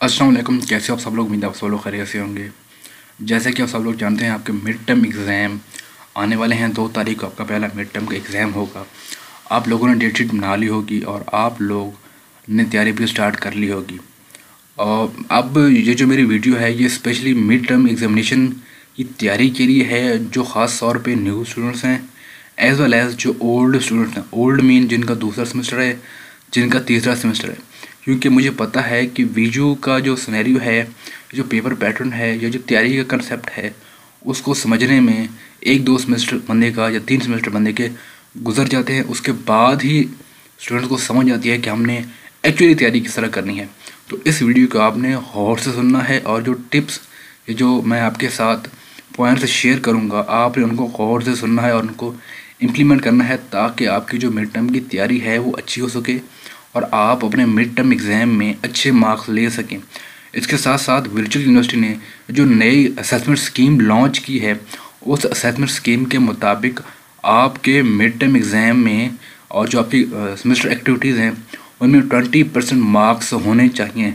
अस्सलाम वालेकुम। कैसे हो आप सब लोग? उम्मीद है आप सब लोग खैरियत से होंगे। जैसे कि आप सब लोग जानते हैं, आपके मिड टर्म एग्ज़ाम आने वाले हैं। 2 तारीख को आपका पहला मिड टर्म का एग्ज़ाम होगा। आप लोगों ने डेट शीट बना ली होगी और आप लोग ने तैयारी भी स्टार्ट कर ली होगी। और अब ये जो मेरी वीडियो है ये स्पेशली मिड टर्म एग्ज़ामिनेशन की तैयारी के लिए है, जो ख़ास तौर पे न्यू स्टूडेंट्स हैं एज़ वेल एज़ जो ओल्ड स्टूडेंट्स हैं। ओल्ड मीन जिनका दूसरा सेमेस्टर है, जिनका तीसरा सेमेस्टर है। क्योंकि मुझे पता है कि वीडियो का जो सिनेरियो है, जो पेपर पैटर्न है, या जो तैयारी का कंसेप्ट है, उसको समझने में 1-2 सेमेस्टर बंदे का या 3 सेमेस्टर बंदे के गुजर जाते हैं। उसके बाद ही स्टूडेंट्स को समझ आती है कि हमने एक्चुअली तैयारी किस तरह करनी है। तो इस वीडियो को आपने गौर से सुनना है और जो टिप्स ये जो मैं आपके साथ पॉइंट्स शेयर करूँगा, आपने उनको गौर से सुनना है और उनको इम्प्लीमेंट करना है, ताकि आपकी जो मिड टर्म की तैयारी है वो अच्छी हो सके और आप अपने मिड टर्म एग्ज़ाम में अच्छे मार्क्स ले सकें। इसके साथ साथ वर्चुअल यूनिवर्सिटी ने जो नई असेसमेंट स्कीम लॉन्च की है, उस असेसमेंट स्कीम के मुताबिक आपके मिड टर्म एग्ज़ाम में और जो आपकी सेमेस्टर एक्टिविटीज़ हैं उनमें 20% मार्क्स होने चाहिए,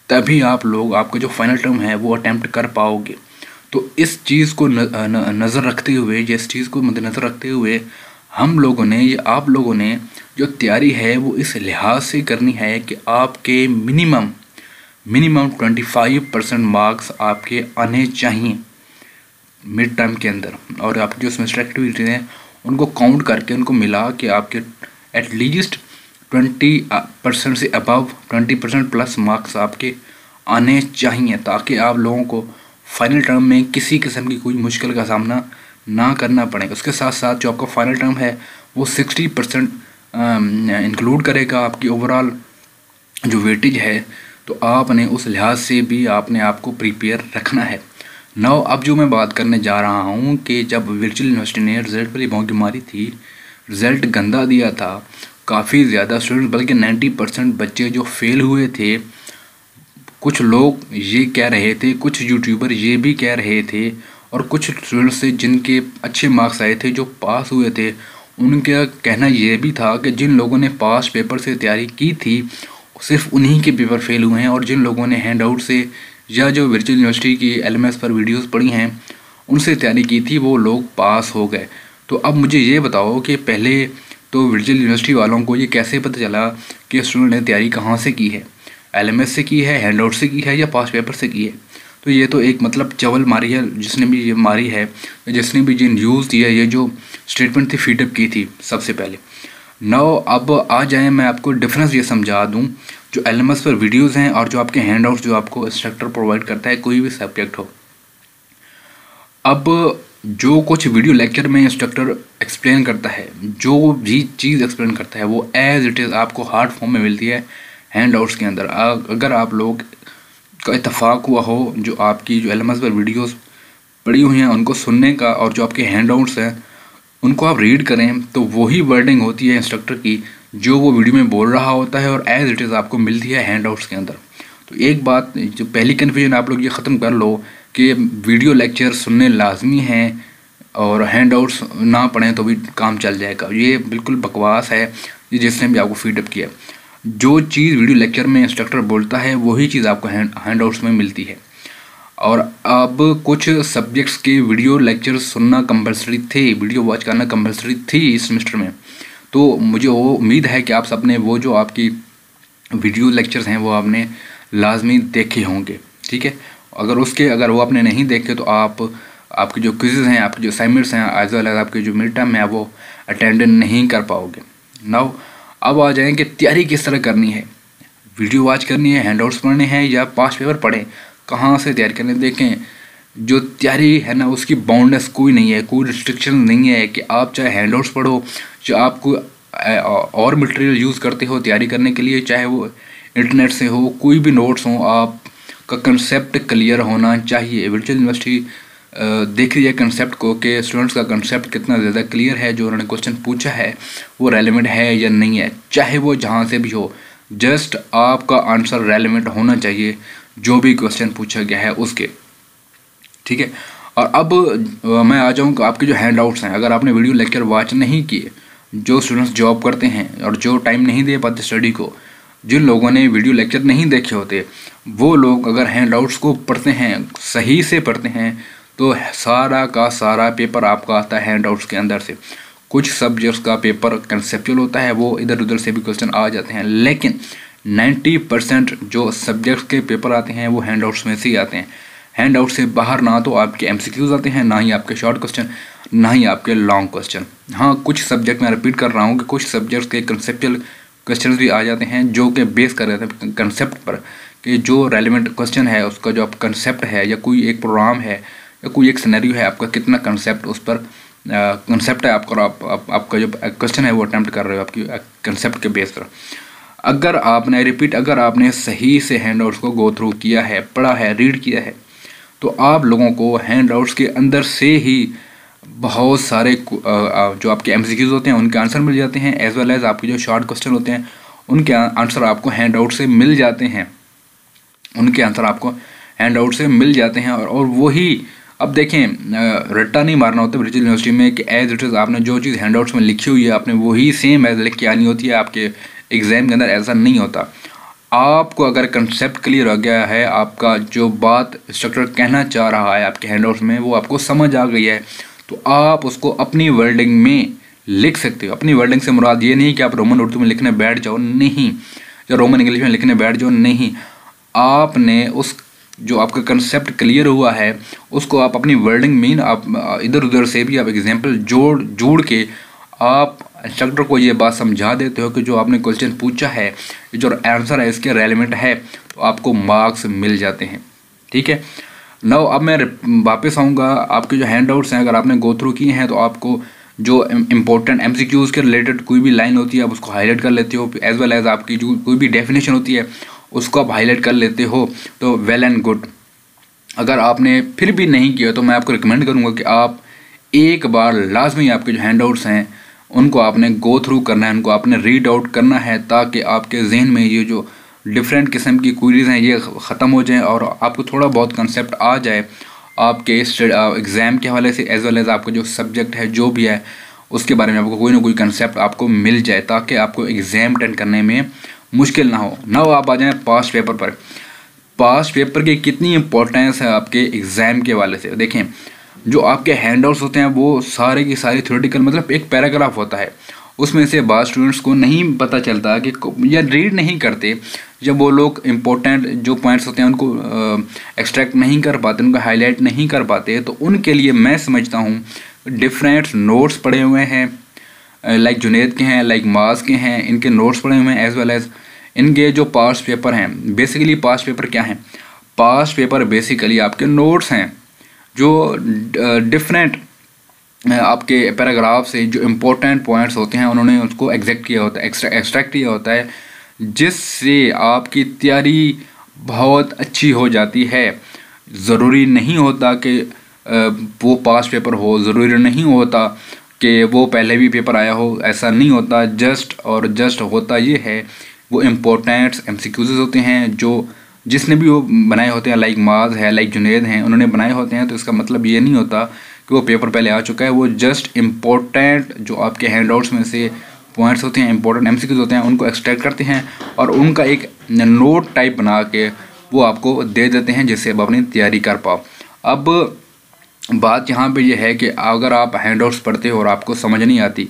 तभी आप लोग आपका जो फाइनल टर्म है वो अटैम्प्ट कर पाओगे। तो इस चीज़ को नज़र रखते हुए, इस चीज़ को मद्देनज़र रखते हुए हम लोगों ने या आप लोगों ने जो तैयारी है वो इस लिहाज से करनी है कि आपके मिनिमम 25% मार्क्स आपके आने चाहिए मिड टर्म के अंदर। और आपकी जो सेमेस्टर एक्टिविटीज़ हैं उनको काउंट करके, उनको मिला के आपके एटलीस्ट 20% से अबव 20% प्लस मार्क्स आपके आने चाहिए, ताकि आप लोगों को फाइनल टर्म में किसी किस्म की कोई मुश्किल का सामना ना करना पड़े। उसके साथ साथ जो आपका फाइनल टर्म है वो 60% इंक्लूड करेगा आपकी ओवरऑल जो वेटेज है। तो आपने उस लिहाज से भी आपने आपको प्रिपेयर रखना है। नाउ अब जो मैं बात करने जा रहा हूँ कि जब वर्चुअल यूनिवर्सिटी ने रिज़ल्ट वाली भौंकी मारी थी, रिज़ल्ट गंदा दिया था, काफ़ी ज़्यादा स्टूडेंट, बल्कि 90% बच्चे जो फेल हुए थे। कुछ लोग ये कह रहे थे, कुछ यूट्यूबर ये भी कह रहे थे, और कुछ स्टूडेंट्स से जिनके अच्छे मार्क्स आए थे, जो पास हुए थे, उनका कहना यह भी था कि जिन लोगों ने पास पेपर से तैयारी की थी सिर्फ उन्हीं के पेपर फेल हुए हैं, और जिन लोगों ने हैंड आउट से या जो वर्चुअल यूनिवर्सिटी की LMS पर वीडियोस पढ़ी हैं उनसे तैयारी की थी, वो लोग पास हो गए। तो अब मुझे ये बताओ कि पहले तो वर्चुअल यूनिवर्सिटी वालों को ये कैसे पता चला कि स्टूडेंट ने तैयारी कहाँ से की है? LMS से की है, हैंड आउट से की है, या पास पेपर से की है? तो ये तो एक मतलब चवल मारी है जिसने भी ये मारी है, जिसने भी ये न्यूज़ दिया, ये जो स्टेटमेंट थी फीडअप की थी सबसे पहले। नाउ अब आ जाए, मैं आपको डिफरेंस ये समझा दूं। जो LMS पर वीडियोस हैं और जो आपके हैंड आउट्स जो आपको इंस्ट्रक्टर प्रोवाइड करता है, कोई भी सब्जेक्ट हो, अब जो कुछ वीडियो लेक्चर में इंस्ट्रक्टर एक्सप्लेन करता है, जो भी चीज़ एक्सप्लेन करता है, वो एज इट इज़ आपको हार्ड फॉर्म में मिलती है हैंड आउट्स के अंदर। अगर आप लोग का इत्तेफाक हुआ हो जो आपकी जो LMS पर वीडियोस पड़ी हुई हैं उनको सुनने का, और जो आपके हैंड आउट्स हैं उनको आप रीड करें, तो वही वर्डिंग होती है इंस्ट्रक्टर की जो वो वीडियो में बोल रहा होता है, और एज इट इज़ आपको मिलती है हैंड आउट्स के अंदर। तो एक बात, जो पहली कन्फ्यूजन आप लोग ये ख़त्म कर लो कि वीडियो लेक्चर सुनने लाजमी हैं और हैंड आउट्स ना पढ़ें तो भी काम चल जाएगा। ये बिल्कुल बकवास है, जिसने भी आपको फीडअप किया। जो चीज़ वीडियो लेक्चर में इंस्ट्रक्टर बोलता है वही चीज़ आपको हैंड आउट्स में मिलती है। और अब कुछ सब्जेक्ट्स के वीडियो लेक्चर सुनना कंपलसरी थे, वीडियो वॉच करना कंपलसरी थी इस सेमेस्टर में। तो मुझे वो उम्मीद है कि आप सबने वो जो आपकी वीडियो लेक्चर्स हैं वो आपने लाजमी देखे होंगे, ठीक है। अगर वो आपने नहीं देखे तो आपके जो क्विज़ेज़ हैं, आपके जो असाइनमेंट्स हैं, एज वेल एज आपके जो मिड टर्म है, वो अटेंड नहीं कर पाओगे। नाउ अब आ जाएँ कि तैयारी किस तरह करनी है। वीडियो वॉच करनी है, हैंड आउट्स पढ़ने हैं, या पास पेपर पढ़ें, कहाँ से तैयारी करने? देखें, जो तैयारी है ना उसकी बाउंडनेस कोई नहीं है, कोई रिस्ट्रिक्शन नहीं है कि आप चाहे हैंड आउट्स पढ़ो, जो आपको और मटेरियल यूज़ करते हो तैयारी करने के लिए, चाहे वो इंटरनेट से हो, कोई भी नोट्स हो, आपका कंसेप्ट क्लियर होना चाहिए। वर्चुअल यूनिवर्सिटी देख रही है कंसेप्ट को कि स्टूडेंट्स का कंसेप्ट कितना ज़्यादा क्लियर है, जो उन्होंने क्वेश्चन पूछा है वो रेलेवेंट है या नहीं है, चाहे वो जहाँ से भी हो। जस्ट आपका आंसर रेलेवेंट होना चाहिए जो भी क्वेश्चन पूछा गया है उसके, ठीक है। और अब मैं आ जाऊँ आपके जो हैंड आउट्स हैं, अगर आपने वीडियो लेक्चर वॉच नहीं किए, जो स्टूडेंट्स जॉब करते हैं और जो टाइम नहीं दे पाते स्टडी को, जिन लोगों ने वीडियो लेक्चर नहीं देखे होते वो लोग अगर हैंडआउट्स को पढ़ते हैं, सही से पढ़ते हैं, तो सारा का सारा पेपर आपका आता है हैंडआउट्स के अंदर से। कुछ सब्जेक्ट्स का पेपर कंसेप्चुअल होता है, वो इधर उधर से भी क्वेश्चन आ जाते हैं, लेकिन 90% जो सब्जेक्ट्स के पेपर आते हैं वो हैंडआउट्स में से ही आते हैं। हैंडआउट से बाहर ना तो आपके एमसीक्यूज आते हैं, ना ही आपके शॉर्ट क्वेश्चन, ना ही आपके लॉन्ग क्वेश्चन। हाँ, कुछ सब्जेक्ट मैं रिपीट कर रहा हूँ कि कुछ सब्जेक्ट्स के कंसेप्चुअल क्वेश्चन भी आ जाते हैं जो कि बेस कर रहे थे कंसेप्ट पर, कि जो रेलिवेंट क्वेश्चन है उसका जो आप कंसेप्ट है, या कोई एक प्रोग्राम है या कोई एक सिनेरियो है, आपका कितना कंसेप्ट उस पर कंसेप्ट है आपका, आपका जो क्वेश्चन है वो अटैम्प्ट कर रहे हो आपकी कंसेप्ट के बेस पर। अगर आपने सही से हैंडआउट्स को गो थ्रू किया है, पढ़ा है, रीड किया है, तो आप लोगों को हैंडआउट्स के अंदर से ही बहुत सारे जो आपके एमसीक्यूज होते हैं उनके आंसर मिल जाते हैं, एज वेल एज आपके जो शॉर्ट क्वेश्चन होते हैं उनके आंसर आपको हैंडआउट से मिल जाते हैं, और वही अब देखें, रट्टा नहीं मारना होता ब्रिटिश यूनिवर्सिटी में कि एज इट इज़ आपने जो चीज़ हैंडआउट्स में लिखी हुई है आपने वही सेम एज लिख के आनी होती है आपके एग्जाम के अंदर। ऐसा नहीं होता। आपको अगर कंसेप्ट क्लियर हो गया है, आपका जो बात स्ट्रक्चर कहना चाह रहा है आपके हैंडआउट्स में वो आपको समझ आ गई है, तो आप उसको अपनी वर्डिंग में लिख सकते हो। अपनी वर्डिंग से मुराद ये नहीं कि आप रोमन उर्दू में लिखने बैठ जाओ, नहीं, या रोमन इंग्लिश में लिखने बैठ जाओ, नहीं। आपने उस जो आपका कंसेप्ट क्लियर हुआ है उसको आप अपनी वर्डिंग में आप इधर उधर से भी आप एग्जाम्पल जोड़ के आप इंस्ट्रक्टर को ये बात समझा देते हो कि जो आपने क्वेश्चन पूछा है, जो आंसर है इसके रेलेवेंट है, तो आपको मार्क्स मिल जाते हैं। ठीक है। नाउ अब मैं वापस आऊँगा, आपके जो हैंडआउट्स हैं अगर आपने गो थ्रू किए हैं तो आपको जो इम्पोर्टेंट एमसीक्यूज़ के रिलेटेड कोई भी लाइन होती है आप उसको हाईलाइट कर लेते हो, एज वेल एज आपकी जो कोई भी डेफिनेशन होती है उसको आप हाईलाइट कर लेते हो, तो वेल एंड गुड। अगर आपने फिर भी नहीं किया तो मैं आपको रिकमेंड करूँगा कि आप एक बार लाजमी आपके जो हैंडआउट्स हैं उनको आपने गो थ्रू करना है, उनको आपने रीड आउट करना है, ताकि आपके जहन में ये जो डिफरेंट किस्म की क्वेरीज हैं ये ख़त्म हो जाएं और आपको थोड़ा बहुत कंसेप्ट आ जाए आपके एग्ज़ाम के हवाले से, एज वेल एज आपका जो सब्जेक्ट है जो भी है उसके बारे में आपको कोई ना कोई कंसेप्ट आपको मिल जाए, ताकि आपको एग्ज़ाम अटेंड करने में मुश्किल ना हो। नाउ आप आ जाएँ पास्ट पेपर पर। पास्ट पेपर की कितनी इंपॉर्टेंस है आपके एग्ज़ाम के हवाले से। देखें, जो आपके हैंडआउट्स होते हैं वो सारे की सारी थ्योरेटिकल, मतलब एक पैराग्राफ होता है, उसमें से बाद स्टूडेंट्स को नहीं पता चलता कि या रीड नहीं करते, जब वो लोग इम्पोर्टेंट जो पॉइंट्स होते हैं उनको एक्सट्रैक्ट नहीं कर पाते, उनको हाईलाइट नहीं कर पाते, तो उनके लिए मैं समझता हूँ डिफरेंट नोट्स पड़े हुए हैं, लाइक जुनेद के हैं, लाइक माज के हैं, इनके नोट्स पड़े हुए हैं, एज वेल एज इनके जो पास्ट पेपर हैं। बेसिकली पास्ट पेपर क्या है? पास्ट पेपर बेसिकली आपके नोट्स हैं जो डिफरेंट आपके पैराग्राफ से जो इम्पोर्टेंट पॉइंट्स होते हैं उन्होंने उसको एक्सट्रैक्ट किया होता है, जिससे आपकी तैयारी बहुत अच्छी हो जाती है। ज़रूरी नहीं होता कि वो पास्ट पेपर हो, ज़रूरी नहीं होता कि वो पहले भी पेपर आया हो, ऐसा नहीं होता। जस्ट होता ये है वो इम्पोर्टेंट एमसीक्यूज़ होते हैं जो जिसने भी वो बनाए होते हैं, लाइक माज है, लाइक जुनेद हैं, उन्होंने बनाए होते हैं, तो इसका मतलब ये नहीं होता कि वो पेपर पहले आ चुका है। वो जस्ट इम्पोर्टेंट जो आपके हैंडआउट्स में से पॉइंट्स होते हैं, इंपॉर्टेंट एमसीक्यूज़ होते हैं, उनको एक्सट्रैक्ट करते हैं और उनका एक नोट टाइप बना के वो आपको दे देते हैं, जिससे आप अपनी तैयारी कर पाओ। अब बात यहाँ पे ये है कि अगर आप हैंडआउट्स पढ़ते हो और आपको समझ नहीं आती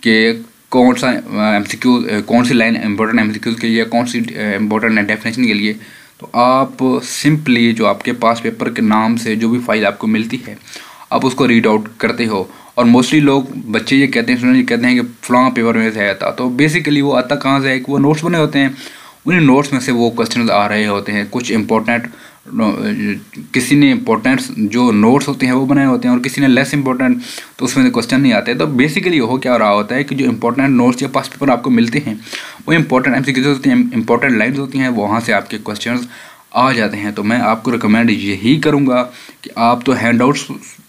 कि कौन सा एमसीक्यू, कौन सी लाइन इम्पोर्टेंट एमसीक्यूज़ के लिए, कौन सी इम्पोर्टेंट डेफिनेशन के लिए, तो आप सिंपली जो आपके पास पेपर के नाम से जो भी फाइल आपको मिलती है आप उसको रीड आउट करते हो। और मोस्टली लोग बच्चे ये कहते हैं, स्टूडेंट ये कहते हैं कि फलां पेपर में से आता, तो बेसिकली वो आता कहाँ से है कि वो नोट्स बने होते हैं, उन्हीं नोट्स में से वो क्वेश्चन आ रहे होते हैं। कुछ इंपॉर्टेंट, किसी ने इंपॉर्टेंट जो नोट्स होते हैं वो बनाए होते हैं और किसी ने लेस इंपॉर्टेंट, तो उसमें क्वेश्चन नहीं आते। तो बेसिकली हो क्या रहा होता है कि जो इंपॉर्टेंट नोट्स या पास्ट पेपर आपको मिलते हैं वो इंपॉर्टेंट एमसीक्यूज़ होते हैं, इंपॉर्टेंट लाइन्स होती हैं, वहाँ से आपके क्वेश्चन आ जाते हैं। तो मैं आपको रिकमेंड यही करूँगा कि आप तो हैंडआउट्स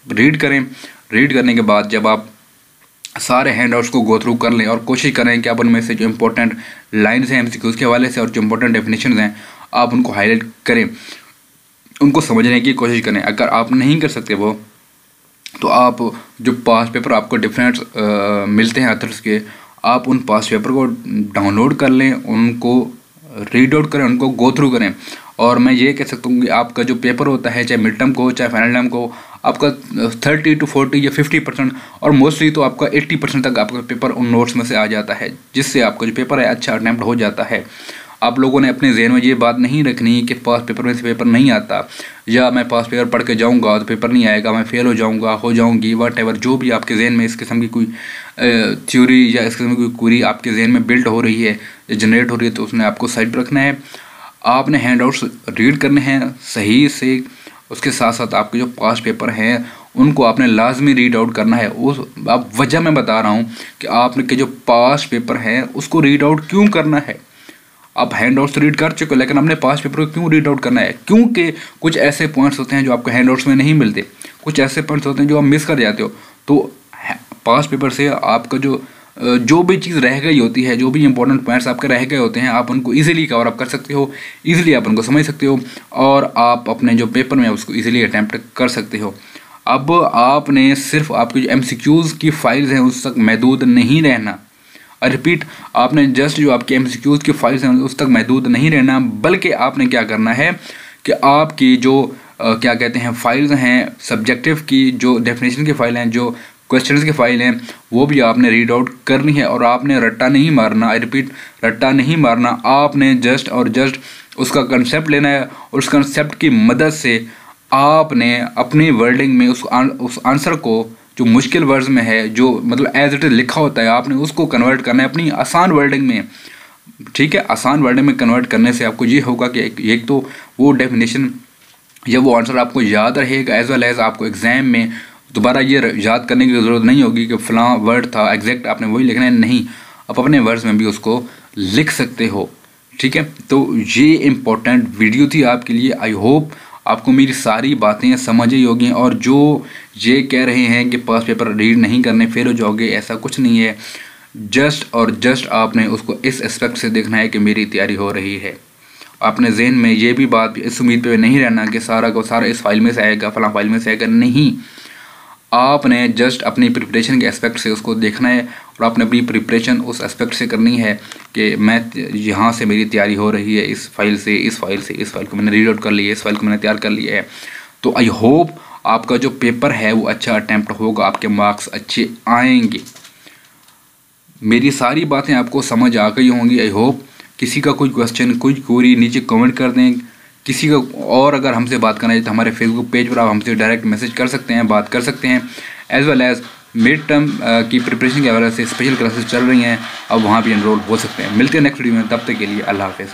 रीड करें। रीड करने के बाद जब आप सारे हैंडआउट्स को गो थ्रू कर लें और कोशिश करें कि आप उनमें से जो इंपॉर्टेंट लाइन्स हैं एमसीक्यूज़ के हवाले से और जो इंपॉर्टेंट डेफिनेशंस हैं आप उनको हाईलाइट करें, उनको समझने की कोशिश करें। अगर आप नहीं कर सकते वो, तो आप जो पास्ट पेपर आपको डिफरेंट मिलते हैं अथर्स के, आप उन पास्ट पेपर को डाउनलोड कर लें, उनको रीड आउट करें, उनको गो थ्रू करें। और मैं ये कह सकता हूँ कि आपका जो पेपर होता है, चाहे मिड टर्म को हो चाहे फाइनल टर्म को, आपका 30 to 40 या 50% और मोस्टली तो आपका 80% तक आपका पेपर उन नोट्स में से आ जाता है, जिससे आपका जो पेपर है अच्छा अटैम्प्ट हो जाता है। आप लोगों ने अपने जहन में ये बात नहीं रखनी कि पास पेपर में से पेपर नहीं आता, या मैं पास पेपर पढ़ के जाऊंगा तो पेपर नहीं आएगा, मैं फेल हो जाऊंगी, वट एवर जो भी आपके जहन में इस किस्म की कोई थ्योरी या इस किस्म की कोई क्वेरी आपके जहन में बिल्ड हो रही है या जनरेट हो रही है, तो उसने आपको साइड रखना है। आपने हैंड आउट्स रीड करने हैं सही से, उसके साथ साथ आपके जो पास पेपर हैं उनको आपने लाजमी रीड आउट करना है। उस अब वजह मैं बता रहा हूँ कि आपने के जो पास पेपर हैं उसको रीड आउट क्यों करना है। आप हैंड आउट्स रीड कर चुके हो, लेकिन आपने पास पेपर को क्यों रीड आउट करना है? क्योंकि कुछ ऐसे पॉइंट्स होते हैं जो आपको हैंड आउट्स में नहीं मिलते, कुछ ऐसे पॉइंट्स होते हैं जो आप मिस कर जाते हो। तो पास पेपर से आपका जो भी चीज़ रह गई होती है, जो भी इंपॉर्टेंट पॉइंट्स आपके रह गए होते हैं, आप उनको इजीली कवर अप कर सकते हो, इजीली आप उनको समझ सकते हो, और आप अपने जो पेपर में उसको इजीली अटैम्प्ट कर सकते हो। अब आपने सिर्फ आपकी जो MCQs की फाइल्स हैं उस तक महदूद नहीं रहना। रिपीट, आपने जस्ट जो आपके MCQs की फाइल्स हैं उस तक महदूद नहीं रहना, बल्कि आपने क्या करना है कि आपकी जो क्या कहते हैं फाइल्स हैं, सब्जेक्टिव की जो डेफिनेशन की फाइल हैं, जो क्वेश्चंस की फाइल हैं, वो भी आपने रीड आउट करनी है। और आपने रट्टा नहीं मारना, आई रिपीट रट्टा नहीं मारना, आपने जस्ट और जस्ट उसका कंसेप्ट लेना है, और उस कंसेप्ट की मदद से आपने अपनी वर्डिंग में उस आंसर को जो मुश्किल वर्ड्स में है, जो मतलब एज इट इज लिखा होता है, आपने उसको कन्वर्ट करना है अपनी आसान वर्डिंग में। ठीक है, आसान वर्डिंग में कन्वर्ट करने से आपको ये होगा कि एक तो वो डेफिनेशन या वो आंसर आपको याद रहेगा, एज वेल एज आपको एग्जाम में दोबारा ये याद करने की ज़रूरत नहीं होगी कि फलां वर्ड था एग्जैक्ट आपने वही लिखना है। नहीं, आप अपने वर्ड्स में भी उसको लिख सकते हो। ठीक है, तो ये इम्पोर्टेंट वीडियो थी आपके लिए। आई होप आपको मेरी सारी बातें समझ ही होगी, और जो ये कह रहे हैं कि पास पेपर रीड नहीं करने फेल हो जाओगे, ऐसा कुछ नहीं है। जस्ट और जस्ट आपने उसको इस एस्पेक्ट से देखना है कि मेरी तैयारी हो रही है। अपने जहन में ये भी बात इस उम्मीद पे नहीं रहना कि सारा को सारा इस फाइल में से आएगा, फलां फाइल में से आएगा। नहीं, आपने जस्ट अपनी प्रिपरेशन के एस्पेक्ट से उसको देखना है, और आपने अपनी प्रिपरेशन उस एस्पेक्ट से करनी है कि मैं यहाँ से मेरी तैयारी हो रही है, इस फाइल से, इस फाइल से, इस फाइल को मैंने रीड आउट कर लिया है, इस फाइल को मैंने तैयार कर लिया है। तो आई होप आपका जो पेपर है वो अच्छा अटैम्प्ट होगा, आपके मार्क्स अच्छे आएंगे। मेरी सारी बातें आपको समझ आ गई होंगी आई होप। किसी का कोई क्वेश्चन, कोई क्वेरी नीचे कमेंट कर दें। किसी का और अगर हमसे बात करना है तो हमारे फेसबुक पेज पर आप हमसे डायरेक्ट मैसेज कर सकते हैं, बात कर सकते हैं। As well as mid term की प्रिपरेशन के हवाले से स्पेशल क्लासेस चल रही हैं, अब वहाँ भी एनरोल हो सकते हैं। मिलते हैं नेक्स्ट वीडियो में, तब तक के लिए अल्लाह हाफ़िज़।